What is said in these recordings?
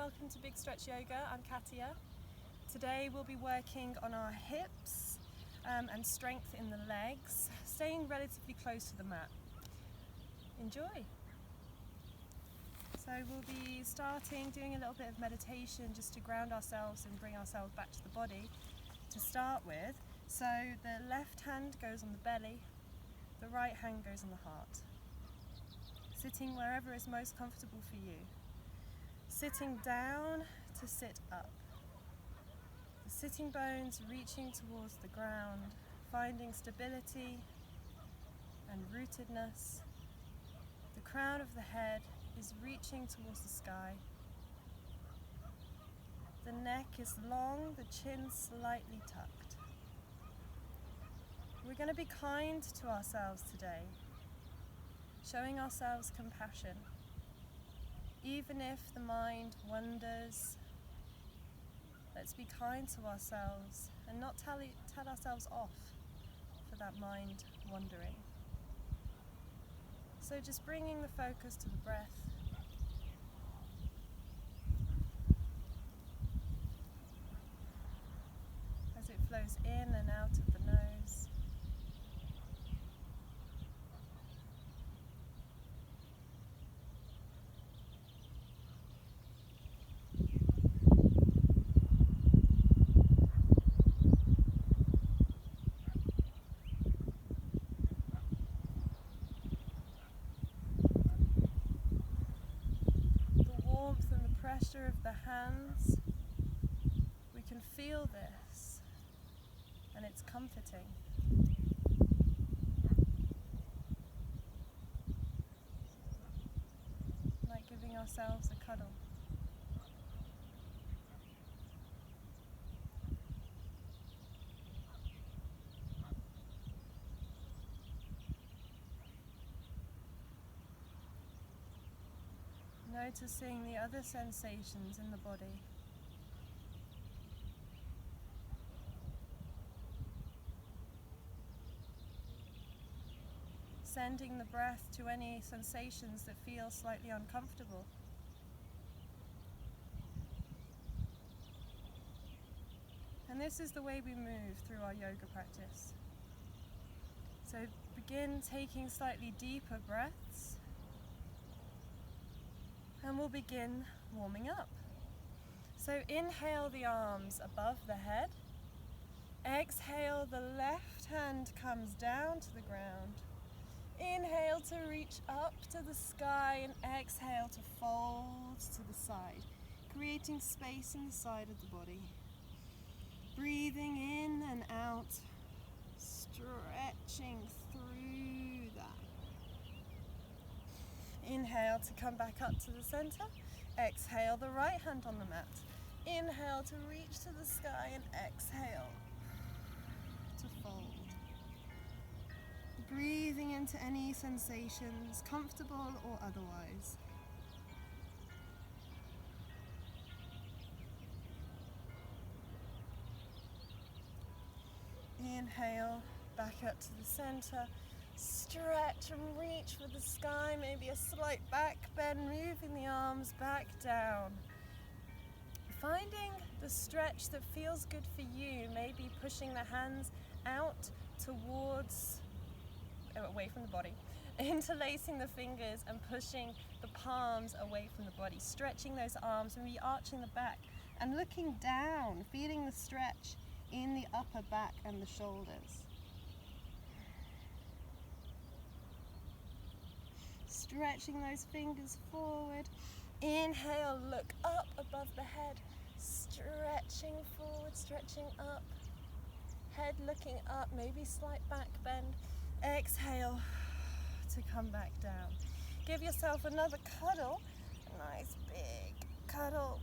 welcome to Big Stretch Yoga. I'm Katia. Today we'll be working on our hips and strength in the legs, staying relatively close to the mat. Enjoy! So we'll be doing a little bit of meditation just to ground ourselves and bring ourselves back to the body to start with. So the left hand goes on the belly, the right hand goes on the heart. Sitting wherever is most comfortable for you. Sitting down to sit up. The sitting bones reaching towards the ground, finding stability and rootedness. The crown of the head is reaching towards the sky. The neck is long, the chin slightly tucked. We're going to be kind to ourselves today, showing ourselves compassion. Even if the mind wanders, let's be kind to ourselves and not tell ourselves off for that mind wandering. So just bringing the focus to the breath. As it flows in and out of the nose. Pressure of the hands, we can feel this and it's comforting. Like giving ourselves a cuddle. Noticing the other sensations in the body. Sending the breath to any sensations that feel slightly uncomfortable. And this is the way we move through our yoga practice. So begin taking slightly deeper breaths. And we'll begin warming up. So inhale the arms above the head. Exhale, the left hand comes down to the ground. Inhale to reach up to the sky and exhale to fold to the side, creating space in the side of the body. Breathing in and out, stretching through that. Inhale to come back up to the center. Exhale, the right hand on the mat. Inhale to reach to the sky and exhale to fold. Breathing into any sensations, comfortable or otherwise. Inhale, back up to the center. Stretch and reach for the sky, maybe a slight back bend, moving the arms back down. Finding the stretch that feels good for you, maybe pushing the hands out towards, away from the body, interlacing the fingers and pushing the palms away from the body, stretching those arms, maybe arching the back and looking down, feeling the stretch in the upper back and the shoulders. Stretching those fingers forward. Inhale, look up above the head. Stretching forward, stretching up. Head looking up, maybe slight back bend. Exhale to come back down. Give yourself another cuddle. A nice big cuddle.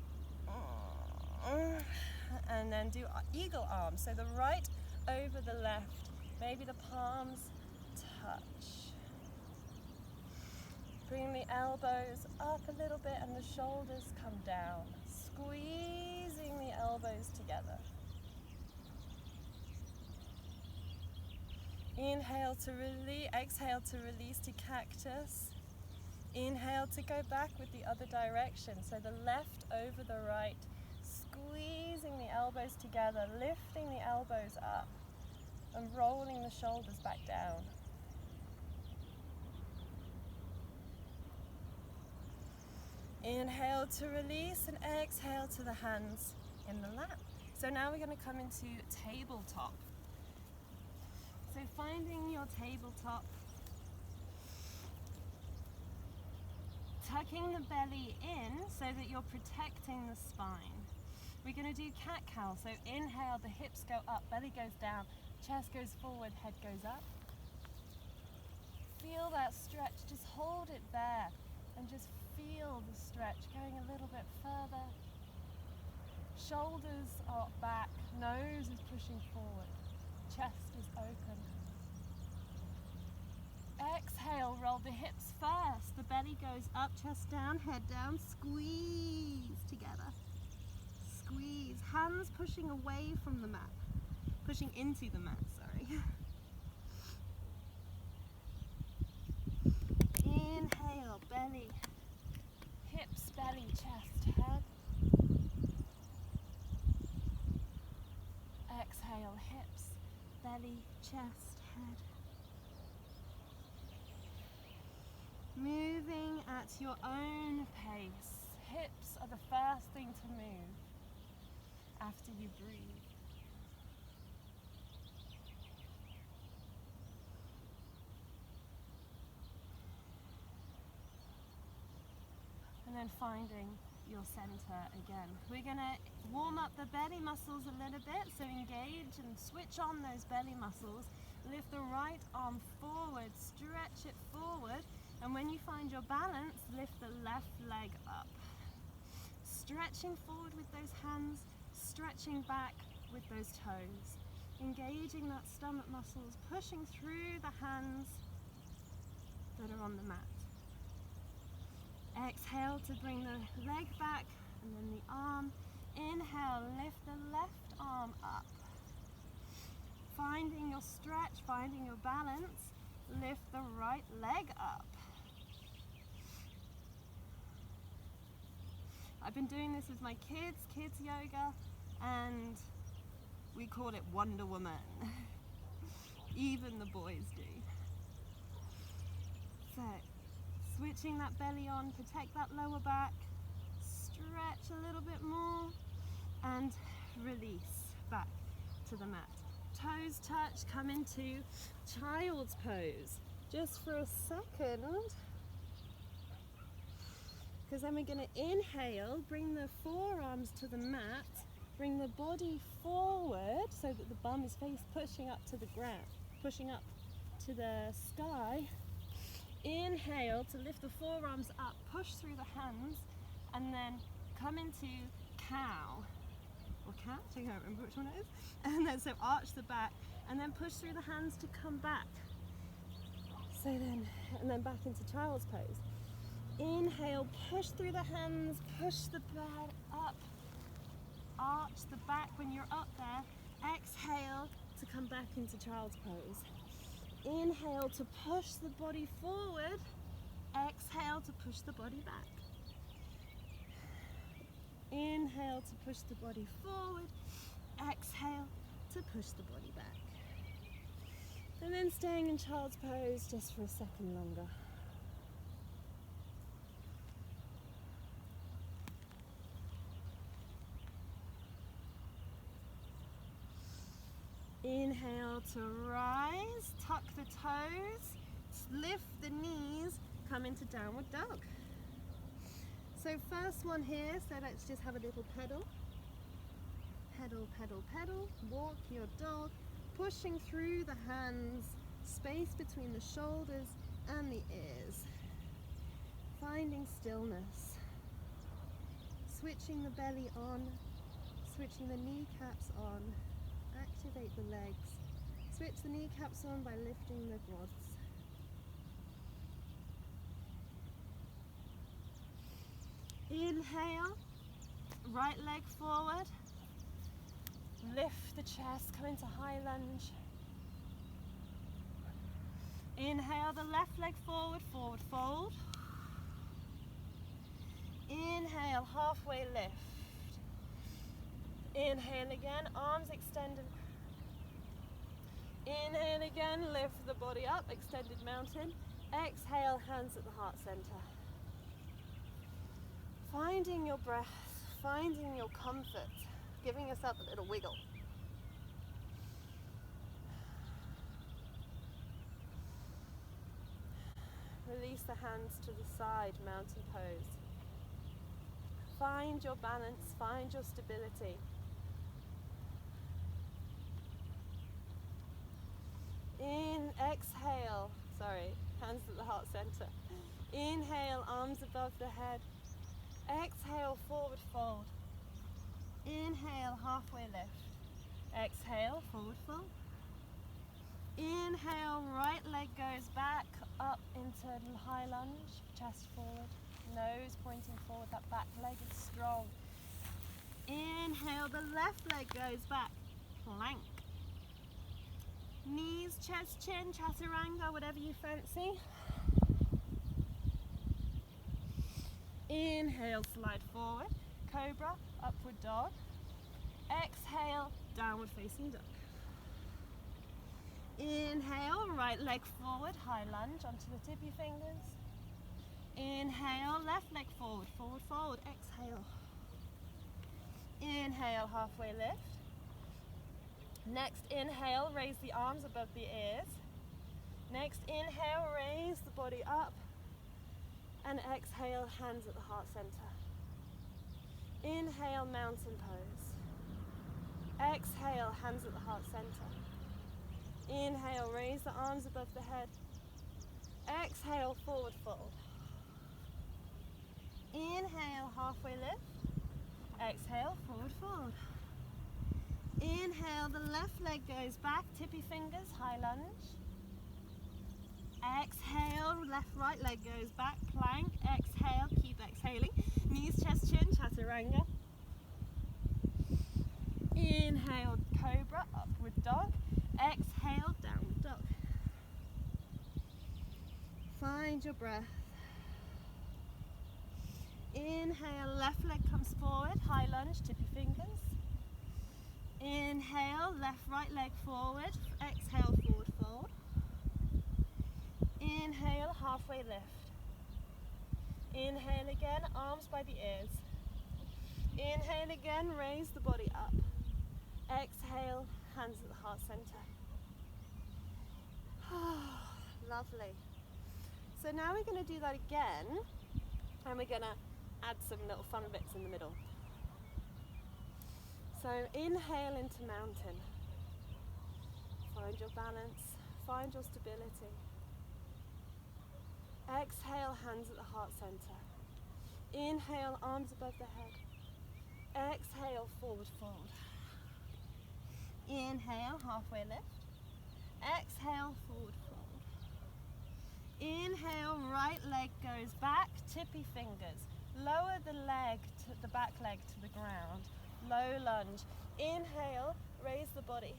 And then do eagle arms. So the right over the left. Maybe the palms touch. Bring the elbows up a little bit and the shoulders come down, squeezing the elbows together. Inhale to release, exhale to release to cactus. Inhale to go back with the other direction. So the left over the right, squeezing the elbows together, lifting the elbows up and rolling the shoulders back down. Inhale to release and exhale to the hands in the lap. So now we're going to come into tabletop. So finding your tabletop, tucking the belly in so that you're protecting the spine. We're going to do cat-cow. So inhale, the hips go up, belly goes down, chest goes forward, head goes up. Feel that stretch, just hold it there and just feel the stretch going a little bit further. Shoulders are back, nose is pushing forward, chest is open. Exhale, roll the hips first. The belly goes up, chest down, head down, squeeze together. Squeeze, hands pushing away from the mat, pushing into the mat, sorry. Inhale, belly, hips, belly, chest, head. Exhale, hips, belly, chest, head. Moving at your own pace. Hips are the first thing to move after you breathe. And then finding your center again. We're going to warm up the belly muscles a little bit, so engage and switch on those belly muscles. Lift the right arm forward, stretch it forward, and when you find your balance, lift the left leg up. Stretching forward with those hands, stretching back with those toes. Engaging that stomach muscles, pushing through the hands that are on the mat. Exhale to bring the leg back and then the arm. Inhale, lift the left arm up. Finding your stretch, finding your balance, lift the right leg up. I've been doing this with my kids yoga, and we call it Wonder Woman. Even the boys do. So, switching that belly on, protect that lower back, stretch a little bit more, and release back to the mat. Toes touch, come into child's pose, just for a second. Because then we're going to inhale, bring the forearms to the mat, bring the body forward so that the bum is face pushing up to the ground, pushing up to the sky. Inhale to lift the forearms up, push through the hands, and then come into cow, or cat, I can't remember which one it is. And then so arch the back, and then push through the hands to come back. So then, and then back into child's pose. Inhale, push through the hands, push the back up, arch the back when you're up there. Exhale to come back into child's pose. Inhale to push the body forward, exhale to push the body back. Inhale to push the body forward, exhale to push the body back. And then staying in child's pose just for a second longer. Inhale to rise, tuck the toes, lift the knees, come into downward dog. So first one here, so let's just have a little pedal. Pedal, pedal, pedal, walk your dog, pushing through the hands, space between the shoulders and the ears. Finding stillness. Switching the belly on, switching the kneecaps on. Activate the legs. Switch the kneecaps on by lifting the quads. Inhale, right leg forward. Lift the chest, come into high lunge. Inhale the left leg forward, forward fold. Inhale, halfway lift. Inhale again, arms extended. Inhale again, lift the body up, extended mountain. Exhale, hands at the heart center. Finding your breath, finding your comfort, giving yourself a little wiggle. Release the hands to the side, mountain pose. Find your balance, find your stability. Exhale, hands at the heart center. Inhale, arms above the head. Exhale, forward fold. Inhale, halfway lift. Exhale, forward fold. Inhale, right leg goes back, up into a high lunge, chest forward, nose pointing forward, that back leg is strong. Inhale, the left leg goes back, plank. Knees, chest, chin, chaturanga, whatever you fancy. Inhale, slide forward, cobra, upward dog. Exhale, downward facing dog. Inhale, right leg forward, high lunge onto the tippy fingers. Inhale, left leg forward, forward fold. Exhale. Inhale, halfway lift. Next inhale, raise the arms above the ears. Next inhale, raise the body up. And exhale, hands at the heart center. Inhale, mountain pose. Exhale, hands at the heart center. Inhale, raise the arms above the head. Exhale, forward fold. Inhale, halfway lift. Exhale, forward fold. Inhale, the left leg goes back, tippy fingers, high lunge. Exhale, right leg goes back, plank. Exhale, keep exhaling. Knees, chest, chin, chaturanga. Inhale, cobra, upward dog. Exhale, downward dog. Find your breath. Inhale, left leg comes forward, high lunge, tippy fingers. Inhale, right leg forward. Exhale, forward fold. Inhale, halfway lift. Inhale again, arms by the ears. Inhale again, raise the body up. Exhale, hands at the heart center. Lovely. So now we're going to do that again, and we're going to add some little fun bits in the middle. So inhale into mountain. Find your balance, find your stability. Exhale, hands at the heart center. Inhale, arms above the head. Exhale, forward fold. Inhale, halfway lift. Exhale, forward fold. Inhale, right leg goes back, tippy fingers. Lower the back leg to the ground. Low lunge. Inhale, raise the body.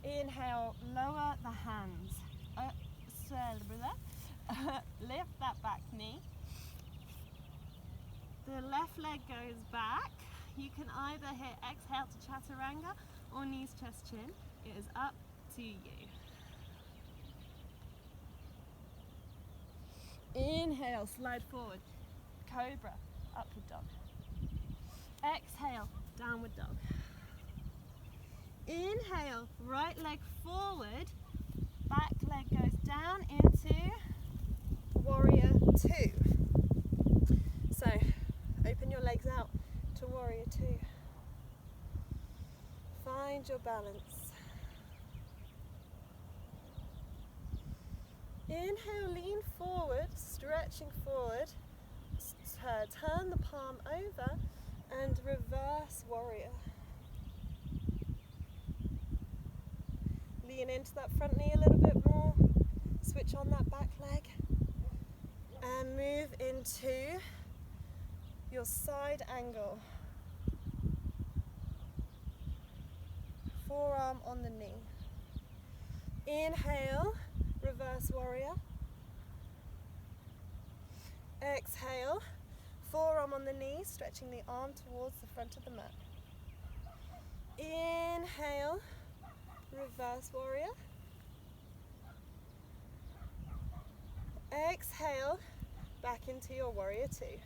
Inhale, lower the hands. Lift that back knee. The left leg goes back. You can either hit exhale to chaturanga or knees, chest, chin. It is up to you. Inhale, slide forward. Cobra, upward dog. Exhale, downward dog. Inhale, right leg forward. Back leg goes down into warrior two. So, open your legs out to warrior two. Find your balance. Inhale, lean forward, stretching forward. Turn the palm over and reverse warrior. Lean into that front knee a little bit more. Switch on that back leg. And move into your side angle. Forearm on the knee. Inhale, reverse warrior. Exhale, forearm on the knee, stretching the arm towards the front of the mat. Inhale, reverse warrior. Exhale, back into your warrior two.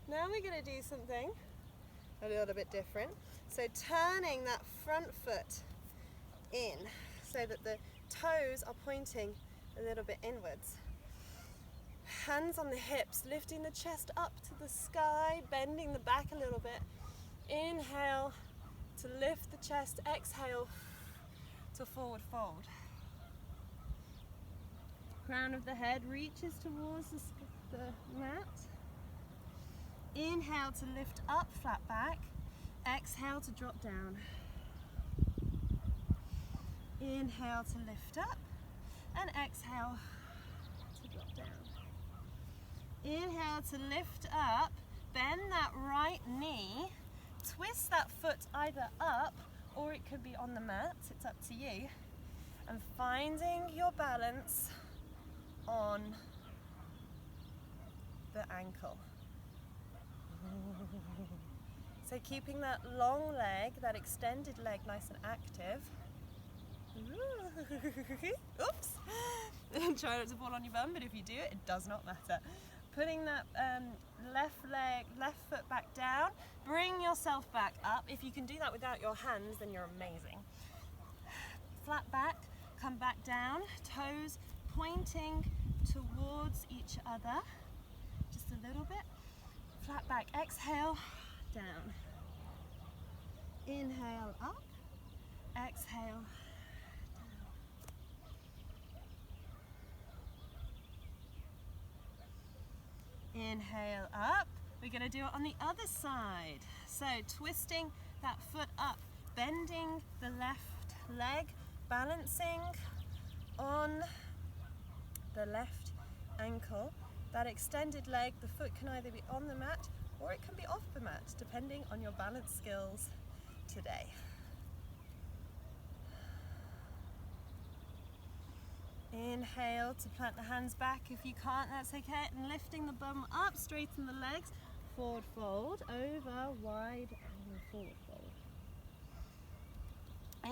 Now we're going to do something a little bit different. So turning that front foot in so that the toes are pointing a little bit inwards. Hands on the hips, lifting the chest up to the sky, bending the back a little bit. Inhale to lift the chest, exhale to forward fold. Crown of the head reaches towards the mat. Inhale to lift up, flat back. Exhale to drop down. Inhale to lift up and exhale to drop down. Inhale to lift up, bend that right knee, twist that foot either up or it could be on the mat, it's up to you, and finding your balance on the ankle. So keeping that long leg, that extended leg nice and active. Oops! Try not to fall on your bum, but if you do, it does not matter. Putting that left foot back down, bring yourself back up. If you can do that without your hands, then you're amazing. Flat back, come back down, toes pointing towards each other, just a little bit. Flat back, exhale, down. Inhale up, exhale, down. Inhale up. We're going to do it on the other side. So twisting that foot up, bending the left leg, balancing on the left ankle. That extended leg, the foot can either be on the mat or it can be off the mat, depending on your balance skills today. Inhale to plant the hands back. If you can't, that's okay. And lifting the bum up, straighten the legs, forward fold, over, wide, and forward fold.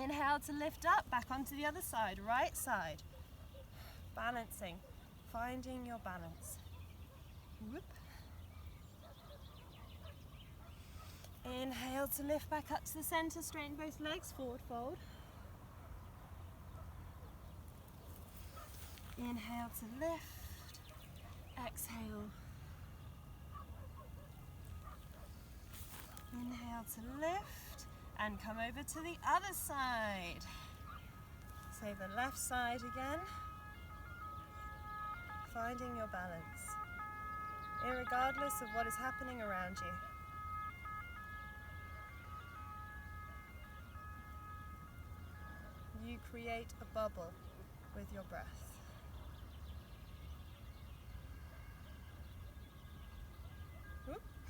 Inhale to lift up, back onto the other side, right side. Balancing, finding your balance. Whoop. Inhale to lift back up to the center, straighten both legs, forward fold. Inhale to lift, exhale. Inhale to lift and come over to the other side. So the left side again. Finding your balance, irregardless of what is happening around you. You create a bubble with your breath.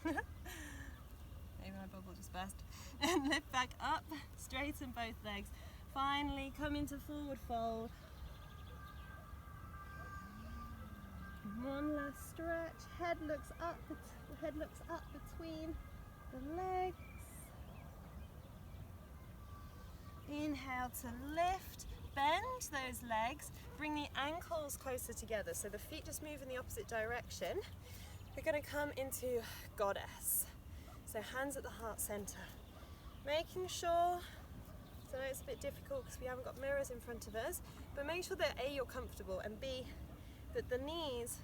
Maybe my bubble just burst. And lift back up, straighten both legs. Finally come into forward fold. One last stretch, head looks up between the legs. Inhale to lift, bend those legs, bring the ankles closer together so the feet just move in the opposite direction. We're going to come into goddess. So hands at the heart center. Making sure, so I know it's a bit difficult because we haven't got mirrors in front of us, but make sure that A, you're comfortable, and B, that the knees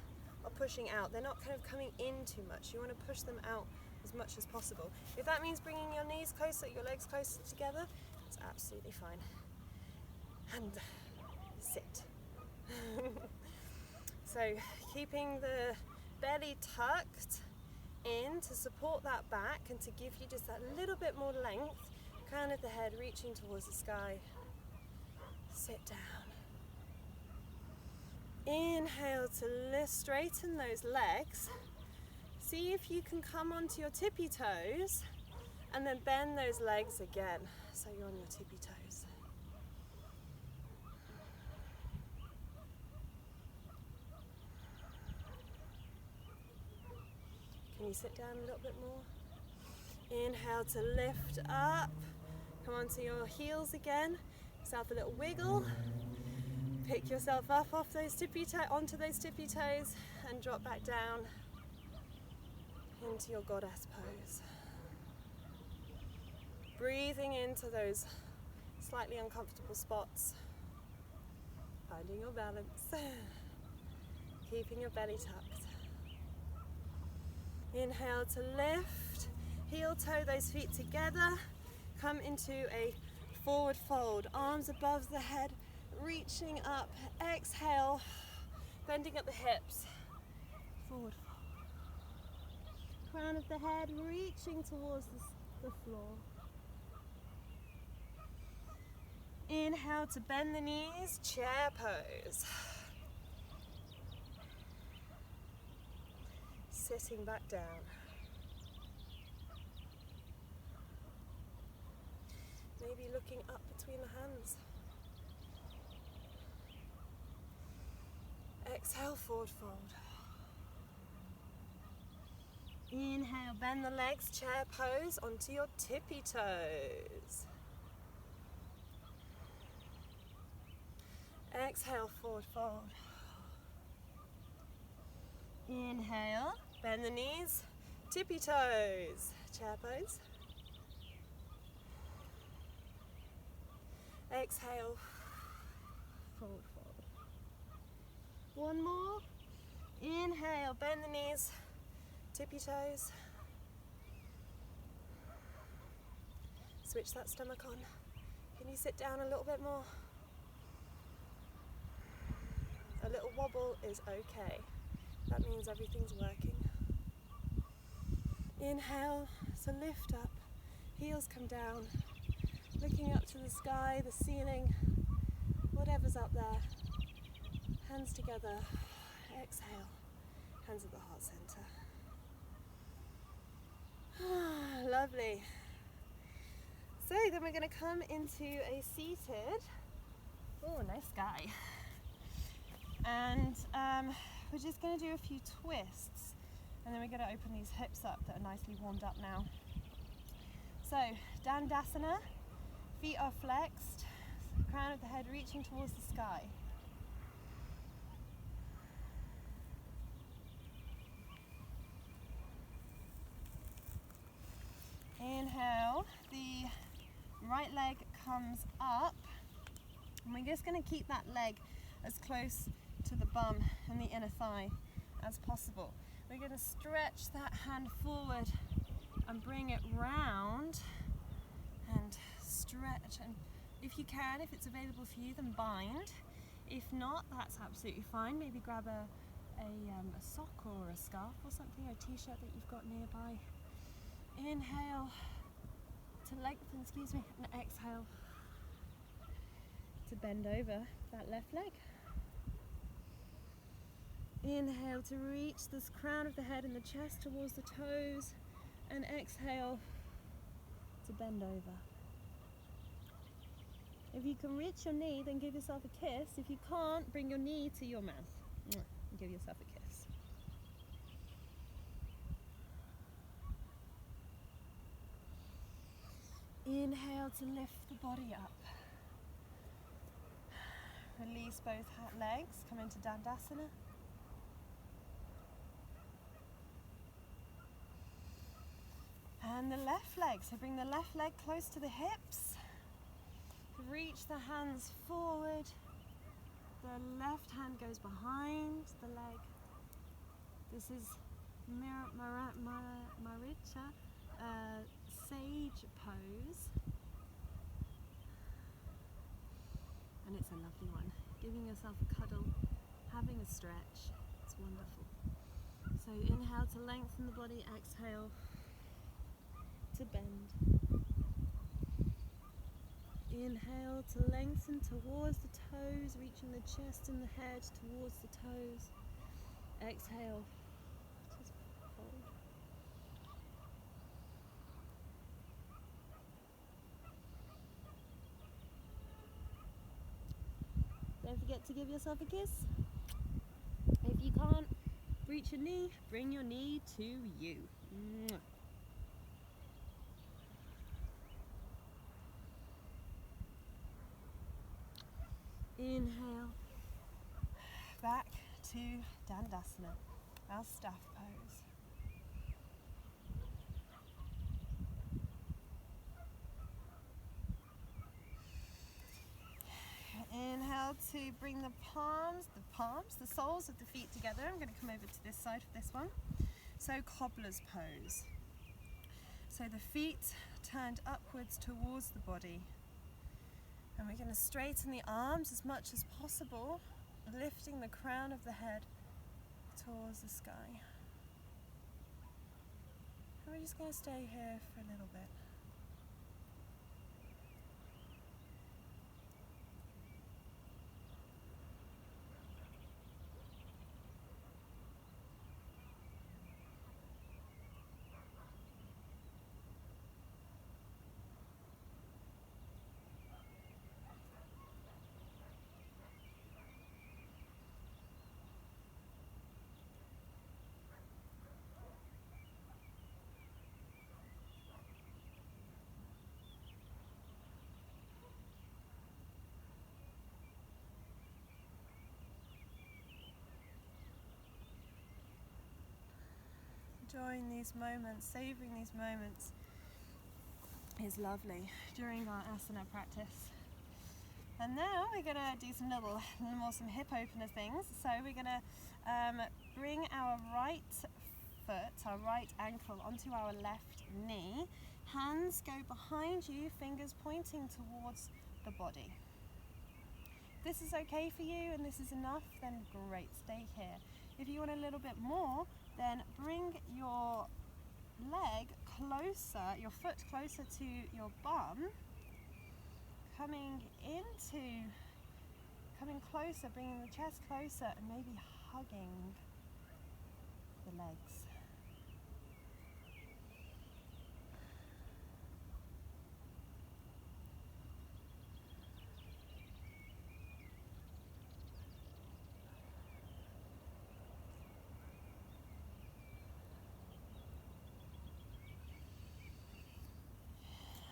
are pushing out. They're not kind of coming in too much. You want to push them out as much as possible. If that means bringing your knees closer, your legs closer together, it's absolutely fine. And sit. So keeping the belly tucked in to support that back and to give you just that little bit more length. Crown of the head reaching towards the sky. Sit down. Inhale to lift, straighten those legs. See if you can come onto your tippy toes and then bend those legs again. So you're on your tippy toes. Can you sit down a little bit more? Inhale to lift up. Come onto your heels again. Yourself a little wiggle. Pick yourself up off those onto those tippy toes and drop back down into your goddess pose. Breathing into those slightly uncomfortable spots. Finding your balance. Keeping your belly tucked. Inhale to lift. Heel toe those feet together. Come into a forward fold. Arms above the head. Reaching up, exhale, bending at the hips, forward fold. Crown of the head reaching towards the floor. Inhale to bend the knees, chair pose. Sitting back down. Maybe looking up between the hands. Exhale, forward fold. Inhale, bend the legs, chair pose onto your tippy toes. Exhale, forward fold. Inhale, bend the knees, tippy toes, chair pose. Exhale, forward fold. One more. Inhale, bend the knees, tippy toes. Switch that stomach on. Can you sit down a little bit more? A little wobble is okay. That means everything's working. Inhale to lift up. Heels come down. Looking up to the sky, the ceiling, whatever's up there. Hands together, exhale, hands at the heart center. Lovely. So then we're going to come into a seated, oh nice sky, and we're just going to do a few twists, and then we're going to open these hips up that are nicely warmed up now. So Dandasana, feet are flexed, crown of the head reaching towards the sky. Inhale, the right leg comes up, and we're just going to keep that leg as close to the bum and the inner thigh as possible. We're going to stretch that hand forward and bring it round and stretch, and if you can, if it's available for you, then bind. If not, that's absolutely fine. Maybe grab a sock or a scarf or something, or a t-shirt that you've got nearby. Inhale to lengthen, and exhale to bend over that left leg. Inhale to reach this crown of the head and the chest towards the toes, and exhale to bend over. If you can reach your knee, then give yourself a kiss. If you can't, bring your knee to your mouth and give yourself a kiss. Inhale to lift the body up. Release both legs, come into Dandasana. And the left leg, so bring the left leg close to the hips. Reach the hands forward. The left hand goes behind the leg. This is Maricha, sage pose. And it's a lovely one. Giving yourself a cuddle, having a stretch. It's wonderful. So inhale to lengthen the body, exhale to bend. Inhale to lengthen towards the toes, reaching the chest and the head towards the toes. Exhale, just fold. Don't forget to give yourself a kiss. If you can't, Reach your knee, bring your knee to you. Mwah. Inhale, back to Dandasana, our staff pose. Inhale to bring the soles of the feet together. I'm going to come over to this side for this one. So cobbler's pose. So the feet turned upwards towards the body. And we're going to straighten the arms as much as possible, lifting the crown of the head towards the sky. And we're just going to stay here for a little bit. Enjoying these moments, savouring these moments is lovely during our asana practice. And now we're going to do some some hip opener things. So we're going to bring our right foot, our right ankle onto our left knee. Hands go behind you, fingers pointing towards the body. If this is okay for you and this is enough, then great, stay here. If you want a little bit more, then bring your leg closer, your foot closer to your bum, coming closer, bringing the chest closer and maybe hugging the legs.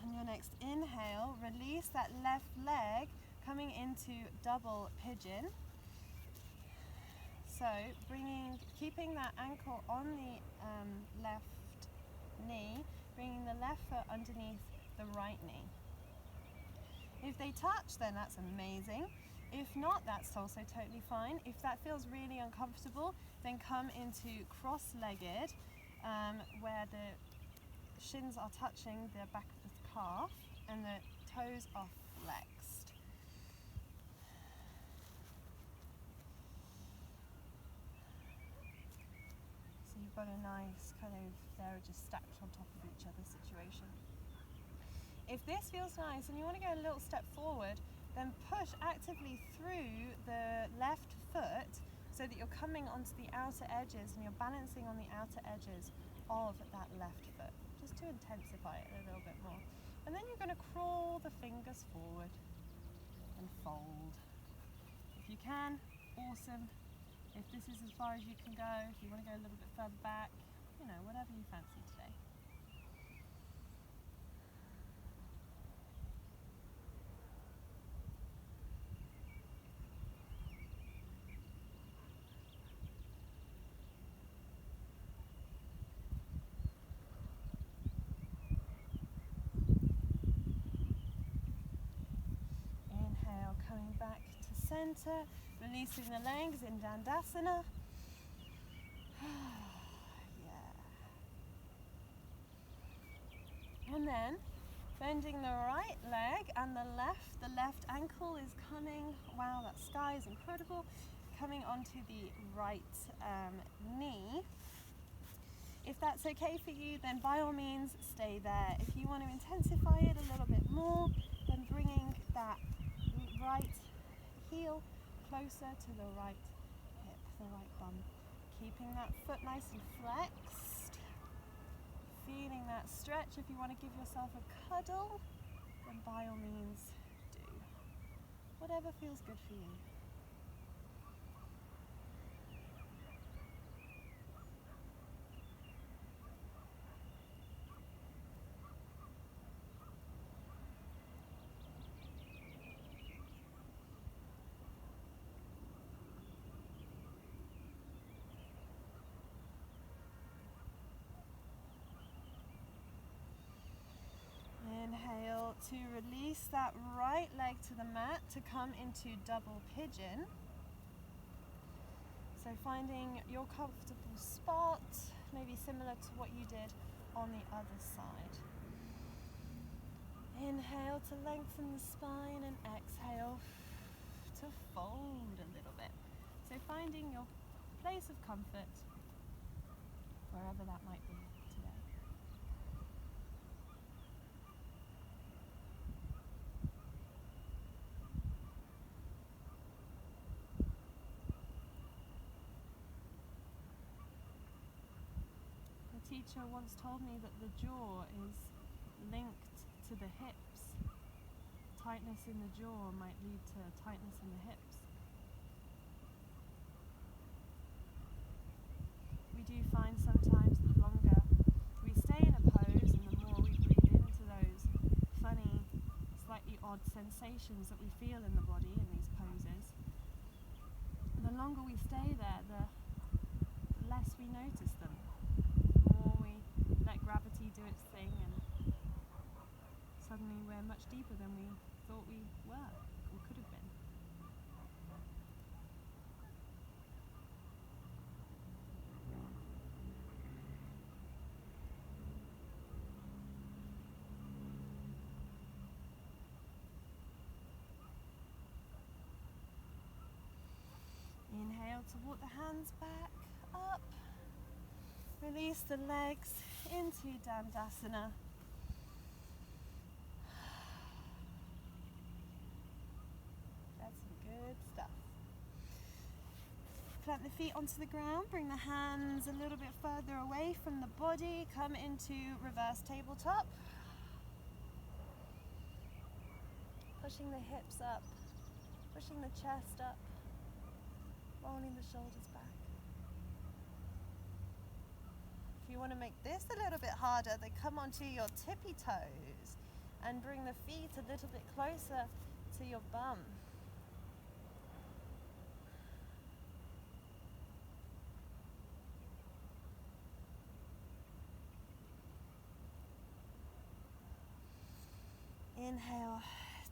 On your next inhale, release that left leg, coming into double pigeon. So keeping that ankle on the left knee, bringing the left foot underneath the right knee. If they touch, then that's amazing. If not, that's also totally fine. If that feels really uncomfortable, then come into cross-legged, where the shins are touching the back of the calf and the toes are flexed. So you've got a nice they're just stacked on top of each other situation. If this feels nice and you want to go a little step forward, then push actively through the left foot so that you're coming onto the outer edges and you're balancing on the outer edges of that left foot, just to intensify it a little bit more. And then you're going to crawl the fingers forward and fold. If you can, awesome. If this is as far as you can go, if you want to go a little bit further back, whatever you fancy today. Inhale, coming back to center, releasing the legs in Dandasana. And then bending the right leg and the left ankle is coming, wow, that sky is incredible, coming onto the right knee. If that's okay for you, then by all means stay there. If you want to intensify it a little bit more, then bringing that right heel closer to the right hip, the right bum. Keeping that foot nice and flexed. Feeling that stretch. If you want to give yourself a cuddle, then by all means do. Whatever feels good for you. Inhale to release that right leg to the mat to come into double pigeon. So finding your comfortable spot, maybe similar to what you did on the other side. Inhale to lengthen the spine and exhale to fold a little bit. So finding your place of comfort wherever that might be today. A teacher once told me that the jaw is linked to the hips. Tightness in the jaw might lead to tightness in the hips. We do find sometimes the longer we stay in a pose and the more we breathe into those funny, slightly odd sensations that we feel in the body in these poses, the longer we stay there, the less we notice them. The more we let gravity do its thing, and suddenly we're much deeper than we thought we were or could have been. Inhale to walk the hands back up. Release the legs into Dandasana. That's some good stuff. Plant the feet onto the ground. Bring the hands a little bit further away from the body. Come into reverse tabletop. Pushing the hips up. Pushing the chest up. Rolling the shoulders back. If you want to make this a little bit harder, then come onto your tippy toes and bring the feet a little bit closer to your bum. Inhale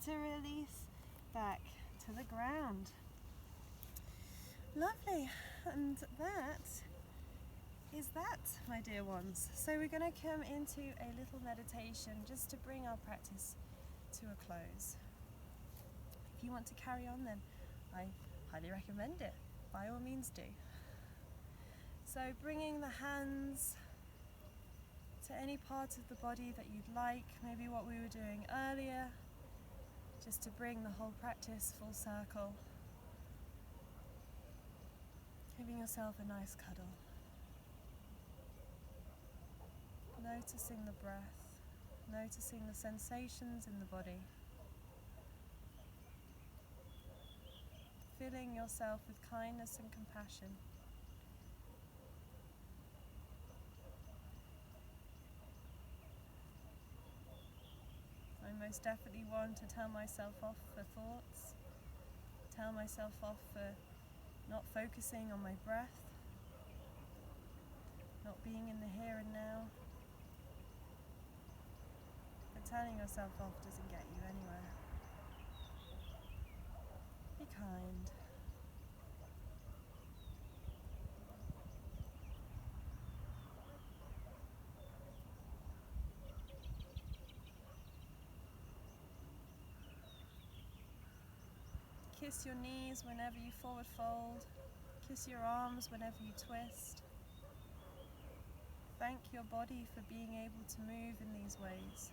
to release back to the ground. Lovely, and that is that, my dear ones. So we're going to come into a little meditation just to bring our practice to a close. If you want to carry on, then I highly recommend it. By all means do. So bringing the hands to any part of the body that you'd like, maybe what we were doing earlier, just to bring the whole practice full circle. Giving yourself a nice cuddle. Noticing the breath, noticing the sensations in the body. Filling yourself with kindness and compassion. I most definitely want to tell myself off for thoughts, tell myself off for not focusing on my breath, not being in the here and now. But telling yourself off doesn't get you anywhere. Be kind. Kiss your knees whenever you forward fold. Kiss your arms whenever you twist. Thank your body for being able to move in these ways.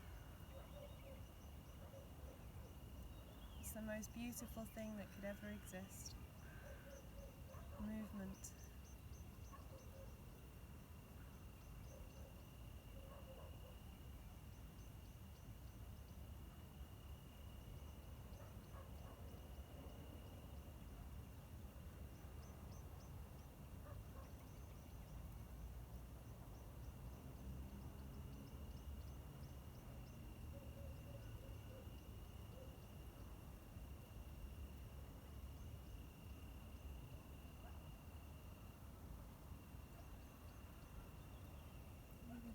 It's the most beautiful thing that could ever exist. Movement.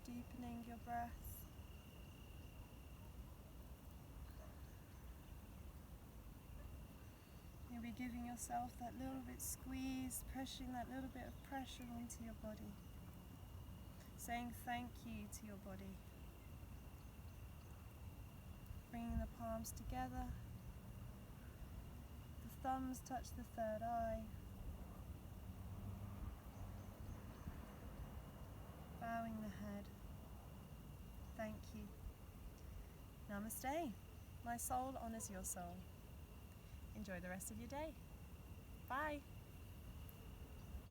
Deepening your breath, giving yourself that little bit squeeze, pressuring that little bit of pressure onto your body. Saying thank you to your body. Bringing the palms together. The thumbs touch the third eye. Bowing the head. Thank you. Namaste. My soul honors your soul. Enjoy the rest of your day. Bye.